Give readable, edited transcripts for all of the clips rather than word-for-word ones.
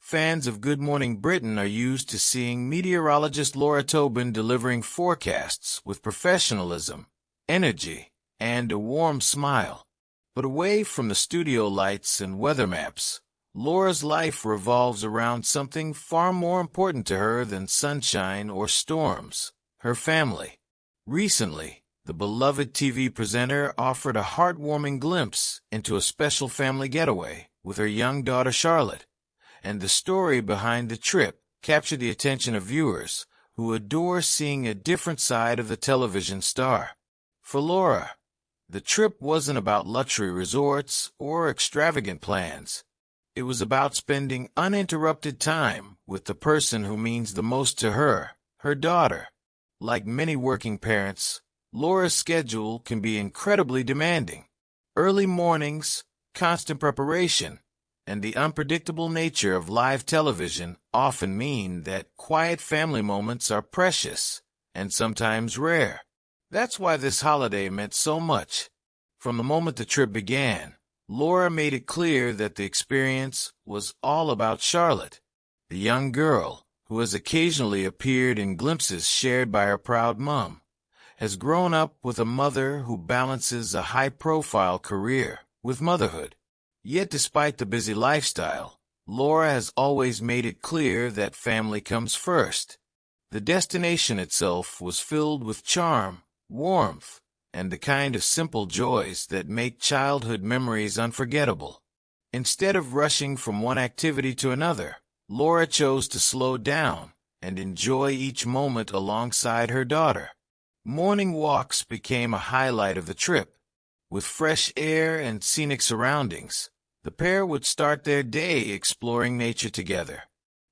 Fans of Good Morning Britain are used to seeing meteorologist Laura Tobin delivering forecasts with professionalism, energy, and a warm smile. But away from the studio lights and weather maps, Laura's life revolves around something far more important to her than sunshine or storms: her family. Recently, the beloved TV presenter offered a heartwarming glimpse into a special family getaway with her young daughter Charlotte, and the story behind the trip captured the attention of viewers who adore seeing a different side of the television star. For Laura, the trip wasn't about luxury resorts or extravagant plans. It was about spending uninterrupted time with the person who means the most to her, her daughter. Like many working parents, Laura's schedule can be incredibly demanding. Early mornings, constant preparation, and the unpredictable nature of live television often mean that quiet family moments are precious and sometimes rare. That's why this holiday meant so much. From the moment the trip began, Laura made it clear that the experience was all about Charlotte, the young girl who has occasionally appeared in glimpses shared by her proud mom, has grown up with a mother who balances a high-profile career with motherhood. Yet despite the busy lifestyle, Laura has always made it clear that family comes first. The destination itself was filled with charm, warmth, and the kind of simple joys that make childhood memories unforgettable. Instead of rushing from one activity to another, Laura chose to slow down and enjoy each moment alongside her daughter. Morning walks became a highlight of the trip. With fresh air and scenic surroundings, the pair would start their day exploring nature together.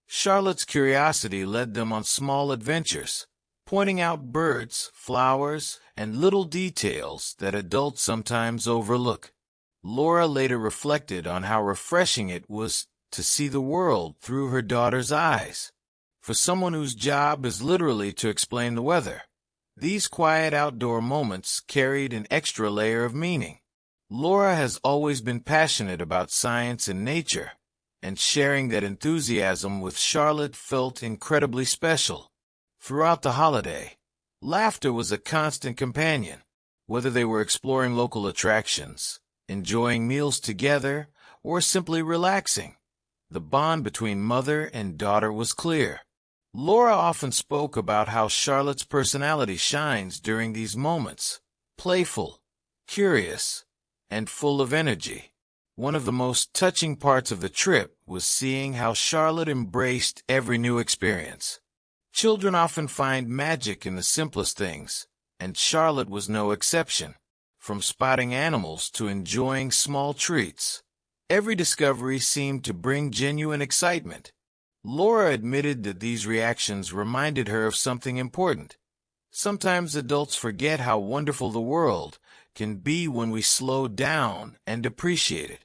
Charlotte's curiosity led them on small adventures, pointing out birds, flowers, and little details that adults sometimes overlook. Laura later reflected on how refreshing it was to see the world through her daughter's eyes. For someone whose job is literally to explain the weather, these quiet outdoor moments carried an extra layer of meaning. Laura has always been passionate about science and nature, and sharing that enthusiasm with Charlotte felt incredibly special. Throughout the holiday, laughter was a constant companion. Whether they were exploring local attractions, enjoying meals together, or simply relaxing, the bond between mother and daughter was clear. Laura often spoke about how Charlotte's personality shines during these moments: playful, curious, and full of energy. One of the most touching parts of the trip was seeing how Charlotte embraced every new experience. Children often find magic in the simplest things, and Charlotte was no exception. From spotting animals to enjoying small treats, every discovery seemed to bring genuine excitement. Laura admitted that these reactions reminded her of something important. Sometimes adults forget how wonderful the world can be when we slow down and appreciate it.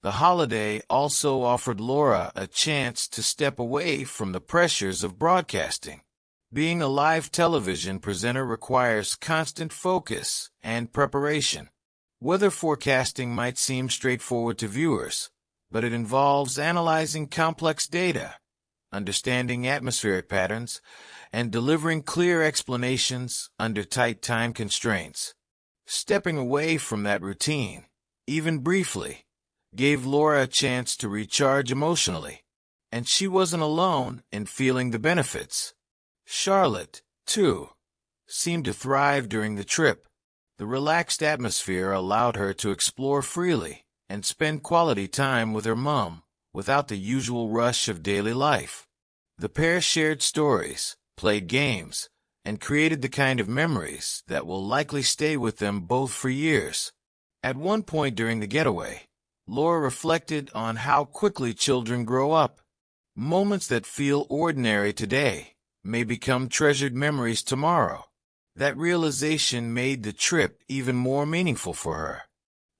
The holiday also offered Laura a chance to step away from the pressures of broadcasting. Being a live television presenter requires constant focus and preparation. Weather forecasting might seem straightforward to viewers, but it involves analyzing complex data, understanding atmospheric patterns, and delivering clear explanations under tight time constraints. Stepping away from that routine, even briefly, gave Laura a chance to recharge emotionally, and she wasn't alone in feeling the benefits. Charlotte, too, seemed to thrive during the trip. The relaxed atmosphere allowed her to explore freely and spend quality time with her mom without the usual rush of daily life. The pair shared stories, played games, and created the kind of memories that will likely stay with them both for years. At one point during the getaway, Laura reflected on how quickly children grow up. Moments that feel ordinary today may become treasured memories tomorrow. That realization made the trip even more meaningful for her.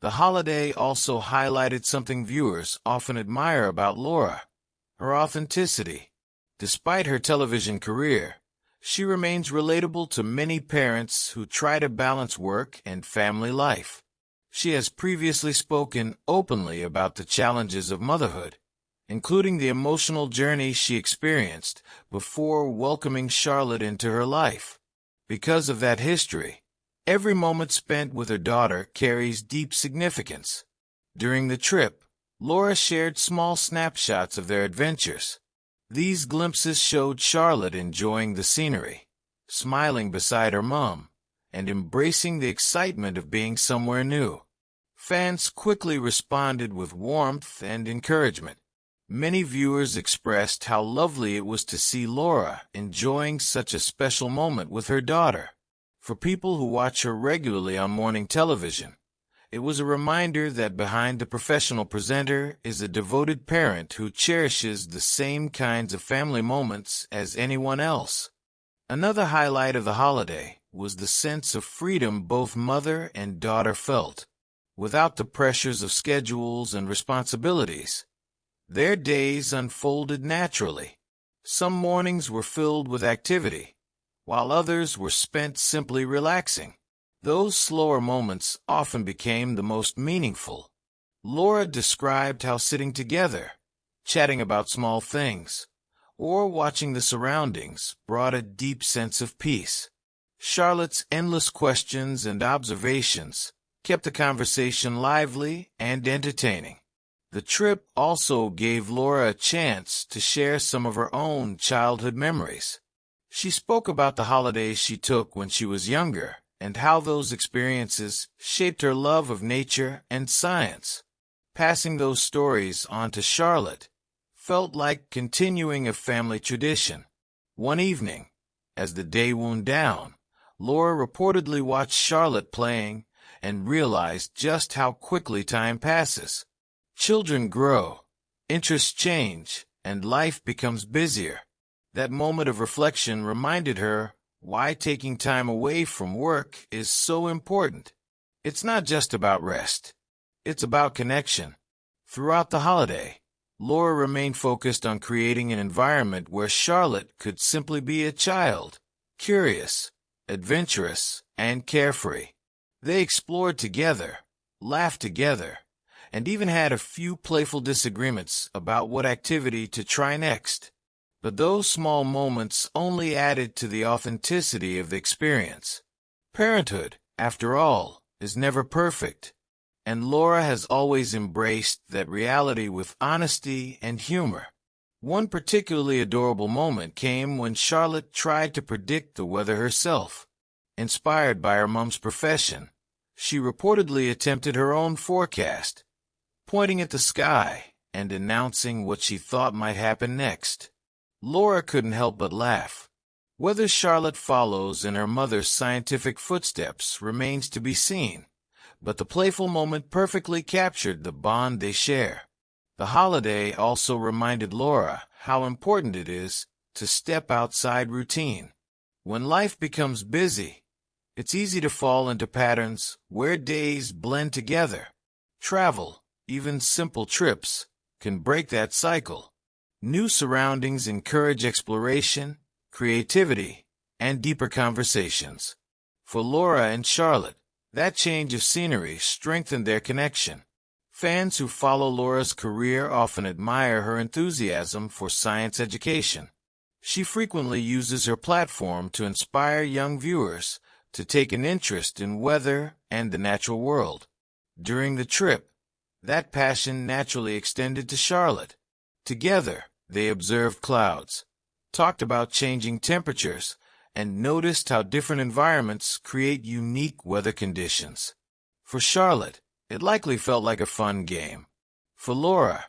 The holiday also highlighted something viewers often admire about Laura: her authenticity. Despite her television career, she remains relatable to many parents who try to balance work and family life. She has previously spoken openly about the challenges of motherhood, including the emotional journey she experienced before welcoming Charlotte into her life. Because of that history, every moment spent with her daughter carries deep significance. During the trip, Laura shared small snapshots of their adventures. These glimpses showed Charlotte enjoying the scenery, smiling beside her mom, and embracing the excitement of being somewhere new. Fans quickly responded with warmth and encouragement. Many viewers expressed how lovely it was to see Laura enjoying such a special moment with her daughter. For people who watch her regularly on morning television, it was a reminder that behind the professional presenter is a devoted parent who cherishes the same kinds of family moments as anyone else. Another highlight of the holiday was the sense of freedom both mother and daughter felt. Without the pressures of schedules and responsibilities, their days unfolded naturally. Some mornings were filled with activity, while others were spent simply relaxing. Those slower moments often became the most meaningful. Laura described how sitting together, chatting about small things, or watching the surroundings brought a deep sense of peace. Charlotte's endless questions and observations kept the conversation lively and entertaining. The trip also gave Laura a chance to share some of her own childhood memories. She spoke about the holidays she took when she was younger and how those experiences shaped her love of nature and science. Passing those stories on to Charlotte felt like continuing a family tradition. One evening, as the day wound down, Laura reportedly watched Charlotte playing and realized just how quickly time passes. Children grow, interests change, and life becomes busier. That moment of reflection reminded her why taking time away from work is so important. It's not just about rest. It's about connection. Throughout the holiday, Laura remained focused on creating an environment where Charlotte could simply be a child, curious, adventurous, and carefree. They explored together, laughed together, and even had a few playful disagreements about what activity to try next. But those small moments only added to the authenticity of the experience. Parenthood, after all, is never perfect, and Laura has always embraced that reality with honesty and humor. One particularly adorable moment came when Charlotte tried to predict the weather herself. Inspired by her mom's profession, she reportedly attempted her own forecast, pointing at the sky and announcing what she thought might happen next. Laura couldn't help but laugh. Whether Charlotte follows in her mother's scientific footsteps remains to be seen, but the playful moment perfectly captured the bond they share. The holiday also reminded Laura how important it is to step outside routine. When life becomes busy, it's easy to fall into patterns where days blend together. Travel, even simple trips, can break that cycle. New surroundings encourage exploration, creativity, and deeper conversations. For Laura and Charlotte, that change of scenery strengthened their connection. Fans who follow Laura's career often admire her enthusiasm for science education. She frequently uses her platform to inspire young viewers to take an interest in weather and the natural world. During the trip, that passion naturally extended to Charlotte. Together, they observed clouds, talked about changing temperatures, and noticed how different environments create unique weather conditions. For Charlotte, it likely felt like a fun game. For Laura,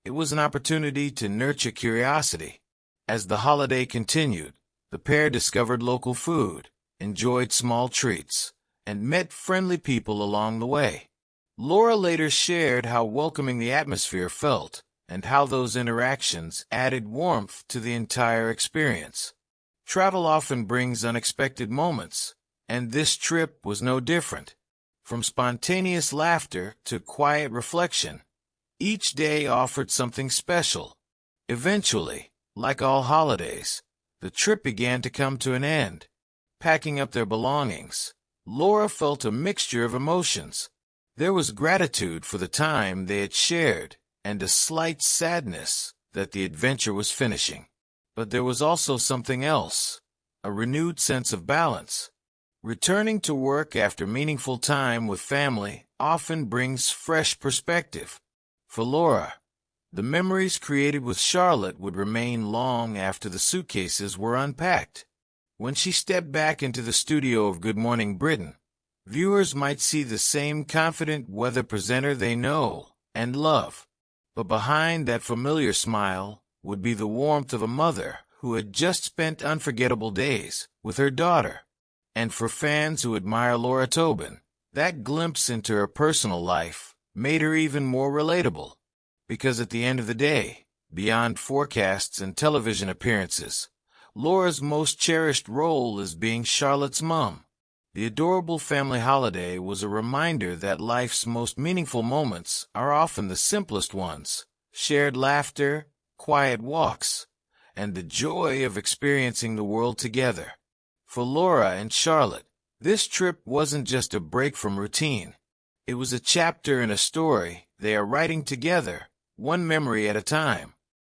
it was an opportunity to nurture curiosity. As the holiday continued, the pair discovered local food, enjoyed small treats, and met friendly people along the way. Laura later shared how welcoming the atmosphere felt, and how those interactions added warmth to the entire experience. Travel often brings unexpected moments, and this trip was no different. From spontaneous laughter to quiet reflection, each day offered something special. Eventually, like all holidays, the trip began to come to an end. Packing up their belongings, Laura felt a mixture of emotions. There was gratitude for the time they had shared, and a slight sadness that the adventure was finishing. But there was also something else, a renewed sense of balance. Returning to work after meaningful time with family often brings fresh perspective. For Laura, the memories created with Charlotte would remain long after the suitcases were unpacked. When she stepped back into the studio of Good Morning Britain, viewers might see the same confident weather presenter they know and love. But behind that familiar smile would be the warmth of a mother who had just spent unforgettable days with her daughter. And for fans who admire Laura Tobin, that glimpse into her personal life made her even more relatable. Because at the end of the day, beyond forecasts and television appearances, Laura's most cherished role is being Charlotte's mom. The adorable family holiday was a reminder that life's most meaningful moments are often the simplest ones: shared laughter, quiet walks, and the joy of experiencing the world together. For Laura and Charlotte, this trip wasn't just a break from routine. It was a chapter in a story they are writing together, one memory at a time.